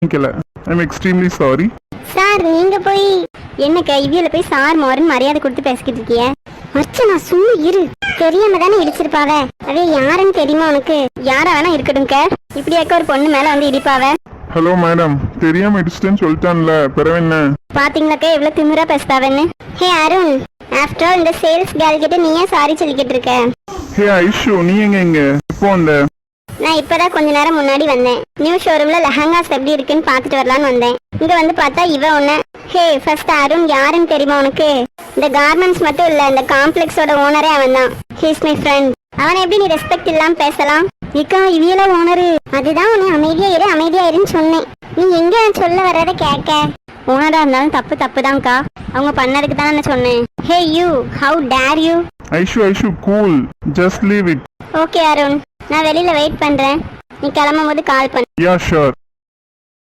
கேட்கல. I'm extremely sorry. Sir நீங்க போய் என்னக்கா இவியில போய் சார் மாறுன்னு மரியாதை கொடுத்து பேசிக்கிட்டு இருக்கிய? அர்ச்சனா சும்மா இரு. தெரியாம தானே இடிச்சிருப்பாவ. அதே யாருன்னு தெரியுமா உனக்கு? யாரா வேணா இருக்கட்டும்க்க. இப்படியாக்க ஒரு பொண்ணு மேல வந்து இடிப்பாவ. ஹலோ மேடம், தெரியாம இடிச்சிட்டேன்னு சொல்லிட்டான்ல, பிறவு என்ன? பாத்தீங்களாக்கா எவ்வளவு திமிரா பேசுதாவன்னு. ஹே அருண், ஆஃப்டர் ஆல் இந்த சேல்ஸ் கேர்ள் கிட்ட நீ ஏன் சாரி சொல்லிக்கிட்டு இருக்க? ஹே ஐஷு, நீ எங்க இப்போ வந்த? நான் இப்பதான் கொஞ்ச நேரம் முன்னாடி வந்தேன். நியூ ஷோரூம்ல லெஹங்காஸ் எப்படி இருக்குன்னு பாத்துட்டு வரலான்னு வந்தேன். இங்க வந்து பார்த்தா இவ ஒண்ணு. ஹே ஃபர்ஸ்ட் அருண் யாருன்னு தெரியுமா உனக்கு? இந்த கார்மெண்ட்ஸ் மட்டும் இல்ல, இந்த காம்ப்ளெக்ஸோட ஓனரே அவன் தான். He's my friend. அவனை எப்படி நீ ரெஸ்பெக்ட் இல்லாம பேசலாம்? இக்கா இவியல ஓனரு. அதுதான் உன்னை அமைதியா இருன்னு சொன்னேன். நீ எங்க சொல்ல வர்றத கேட்க? ஓனரா இருந்தாலும் தப்பு தான்க்கா. அவங்க பண்ணதுக்கு தான் நான் சொன்னேன். Hey you, how dare you? Aishu cool, just leave it. Okay Arun, நான் வெளியில வெயிட் பண்றேன். நீ கிளம்பும் போது கால் பண்ணு. Yeah sure.